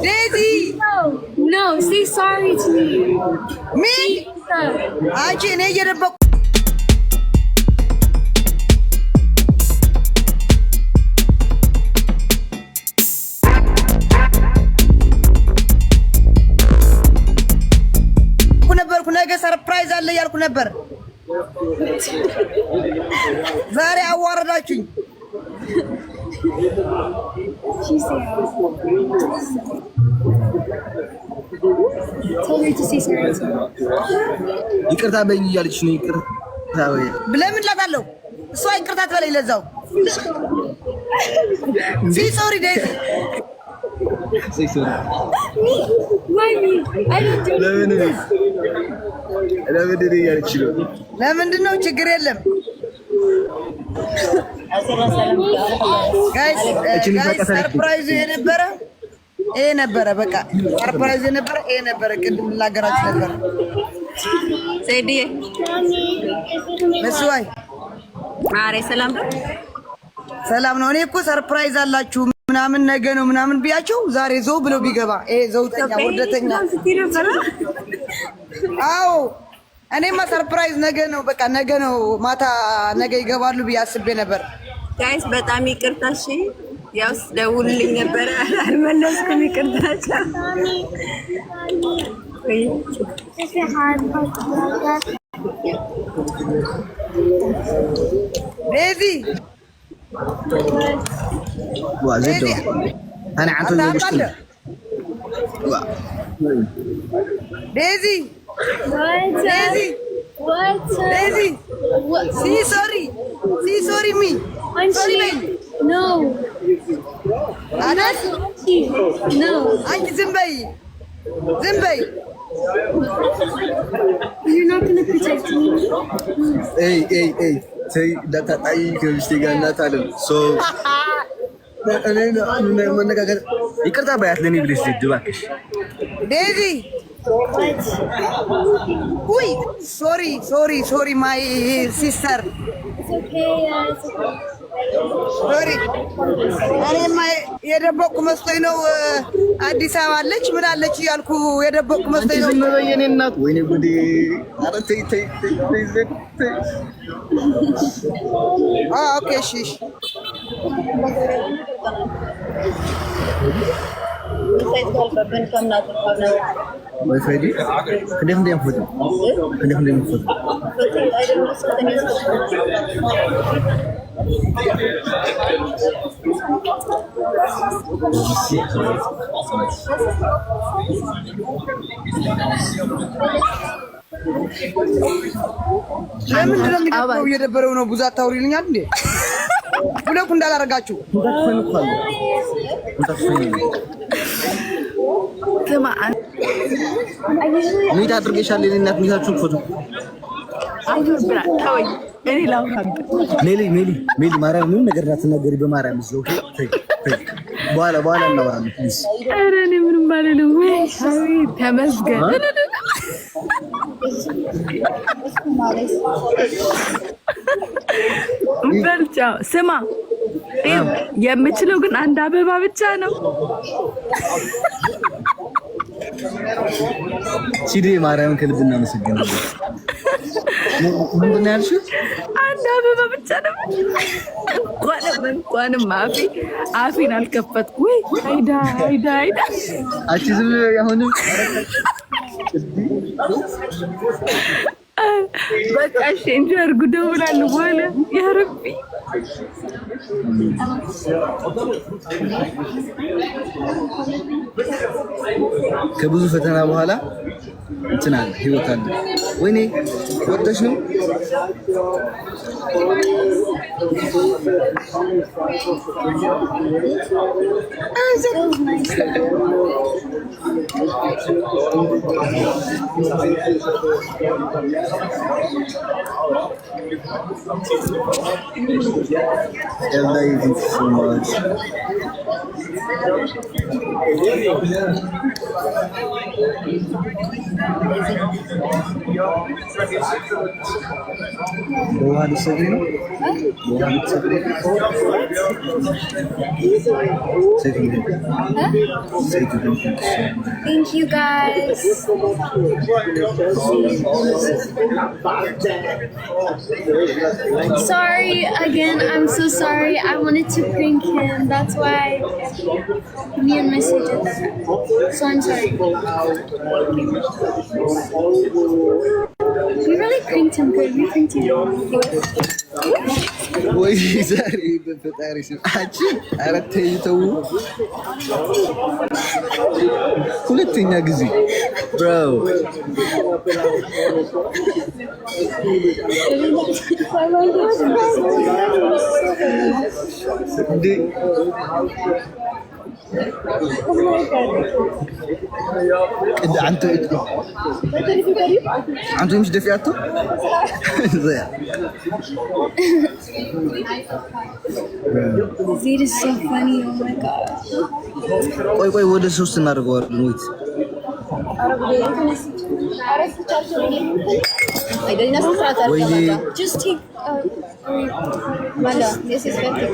Daisy. No, say sorry to me. Me? Auntie, ne yerebok. ነገ ሰርፕራይዝ አለ ያልኩ ነበር። ዛሬ አዋረዳችሁኝ። ይቅርታ በይኝ እያለች ነው። ይቅርታ ወይ ለምን እላታለሁ? እሷ ይቅርታ ትበለኝ ለዛው። ሶሪ ዴዚ ለምንድን ነው? ችግር የለም ጋይስ። ሰርፕራይዙ ይሄ ነበረ። በቃ ሰርፕራይዙ ይሄ ነበረ። ቅድም ላገራችሁ ነበር። ሰይድዬ መስዋይ አሬ ሰላም ነው። ሰላም ነው። እኔ እኮ ሰርፕራይዝ አላችሁ ምናምን ነገ ነው ምናምን ቢያቸው ዛሬ ዘው ብሎ ቢገባ ዘውተኛ ወደተኛ። አዎ እኔማ ሰርፕራይዝ ነገ ነው። በቃ ነገ ነው ማታ ነገ ይገባሉ ብዬ አስቤ ነበር። ጋይስ በጣም ይቅርታ። እሺ ያው ደውልልኝ ነበር አልመለስኩም። ይቅርታ። ዴዚ وزيدو انا عنده مشكله ديزي سي سوري مي No انا no انت زنبي you're not gonna protect me. اي say data ai ከብስቲ ጋር እናታለን ሶ እኔ መነጋገር ይቅርታ ባያት ለኔ ብለሽ እባክሽ ዴዚ ውይ ሶሪ ማይ ሲስተር ሶሪ እኔማ የደበቅኩ መስሎኝ ነው። አዲስ አበባ አለች ምን አለች እያልኩ የደበቅኩ መስሎኝ ነው። ዝም በይ የኔ እናት። ወይኔ ጉዴ! ኧረ ተይ ኦኬ እሺ ወይ ፈዲ እንደም ፎቶ ለምንድን ነው የሚደብረው? እየደበረው ነው። ብዙ አታውሪልኛል እንዴ? ብለኩ እንዳላረጋችሁ ከማን ሚት አድርገሻል? የኔ እናት ሚታችሁ ፎቶ አትብራ ተወኝ። እኔ ላውራብ ሜሊ ማርያም ምን ነገር እንዳትናገሪ በማርያም ነው። በኋላ እናወራለን ፕሊዝ። ኧረ እኔ ምንም ባልልም ወይ ተመስገን። በልቻው ስማ፣ የምችለው ግን አንድ አበባ ብቻ ነው። ሲዲ ማርያም ከልብ እናመሰግናለን። ምንድን ነው ያልሽው? አንድ አበባ ብቻ ነው። እንኳንም አፌን አልከፈትኩ። ወይ አይዳ አንቺ ዝም በይ አሁንም። በቃ እሺ እንጂ አድርጉ። እደውላለሁ በኋላ። ያ ረቢ ከብዙ ፈተና በኋላ እንትን አለ ህይወት አለ። ወይኔ ወጥተሽ ነው Thank you guys. Sorry again, I'm so sorry. I wanted to prank him. That's why me and Missy did that. So I'm sorry. We really pranked him good. We pranked him good. ወይ ዛሬ በፈጣሪ ስም አቺ አራት ተይተው ሁለተኛ ጊዜ ብሮ አንተ مش ደፊያቱ Zed is so funny. Oh my god. ቆይ ወደ ሶስት እናደርገዋለን ወይት Just take Mala, this is very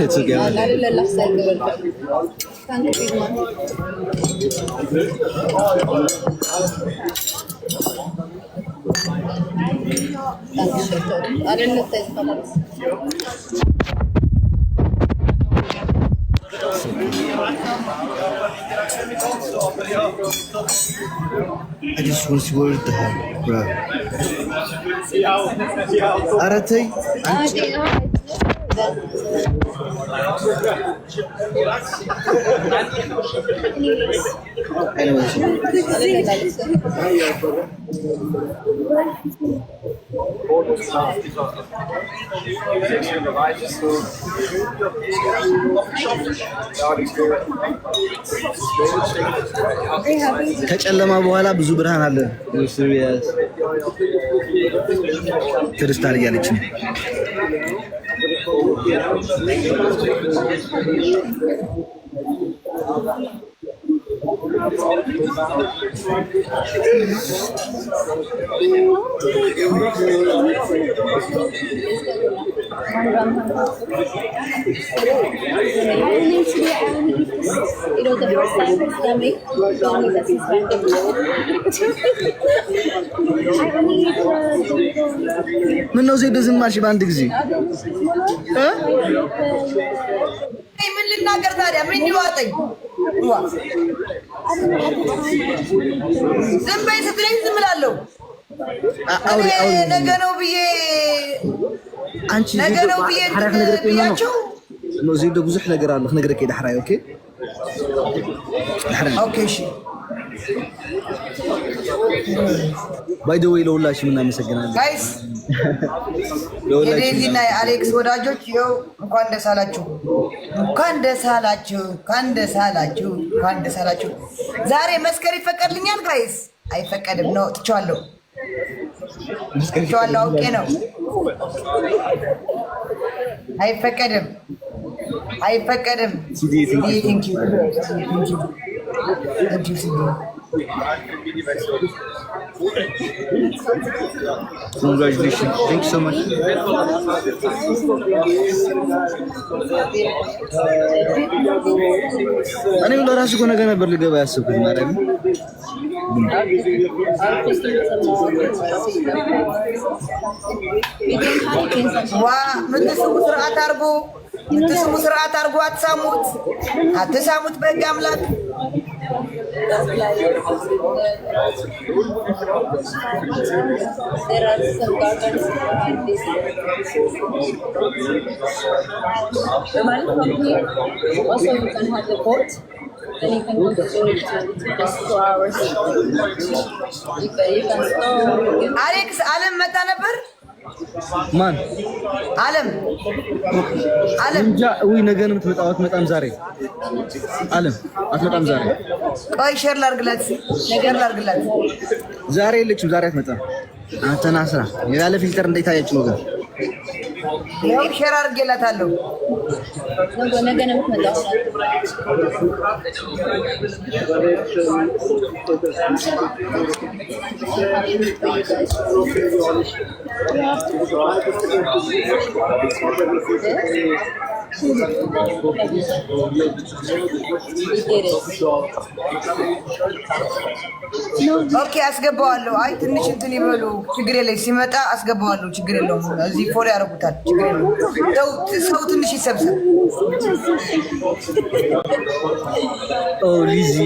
It's okay. I just want to see what the heck, bro. Aratay. Anyways. ከጨለማ በኋላ ብዙ ብርሃን አለ። ክርስቲያን እያለች ነው። ምን ነው ዜድ ዝም አልሽ በአንድ ጊዜ? ምን ልናገር ታዲያ? ምን ይዋጠኝ? ዝም በይ ስትለኝ ዝም እላለሁ። ነገ ነው ብዬ አንቺ ነገ ነው ብዬ ብያቸው ነው ዜድ ብዙሕ ነገር አለ ነገር ከይዳ ሕራይ ኦኬ ኦኬ እሺ ባይ ዘ ዌይ ለሁላችሁም እናመሰግናለን ጋይስ የዴዚና የአሌክስ ወዳጆች ይኸው እንኳን ደስ አላችሁ እንኳን ደስ አላችሁ እንኳን ደስ አላችሁ እንኳን ደስ አላችሁ ዛሬ መስከር ይፈቀድልኛል ጋይስ አይፈቀድም ነው ትቻለሁ አውቄ ነው አይፈቀድም ቴንክ ዩ Congratulations. Thank you so much. እኔም ለራሱ እኮ ነገ ነበር ልገባ ያሰብኩት ማለት ነው። ዋ ምትስሙ ስርዓት አድርጎ አትሳሙት በሕግ አምላክ There are some gardens behind this. From here, also you can have the boat. Then you can go to Zurich to just 2 hours. You can stop. አሌክስ አለም መጣ ነበር ማን አለም እንጃ ወይ ነገ ነው የምትመጣው አትመጣም ዛሬ አለም አትመጣም ዛሬ ቆይ ሼር ላድርግላት ዛሬ የለችም ዛሬ አትመጣም አንተና ስራ ያለ ፊልተር እንዴት አያችሁ ነው ግን ይኸው ሼር አድርጌላታለሁ። ነገ ነው የምትመጣው። ኦኬ አስገባዋለሁ። አይ ትንሽ እንትን ይበሉ ችግር የለም። ሲመጣ አስገባዋለሁ ችግር የለውም። እዚህ ፎሎ ያደርጉታል ችግር የለውም። ሰው ትንሽ ይሰብሰብ። ኦ ሊዚ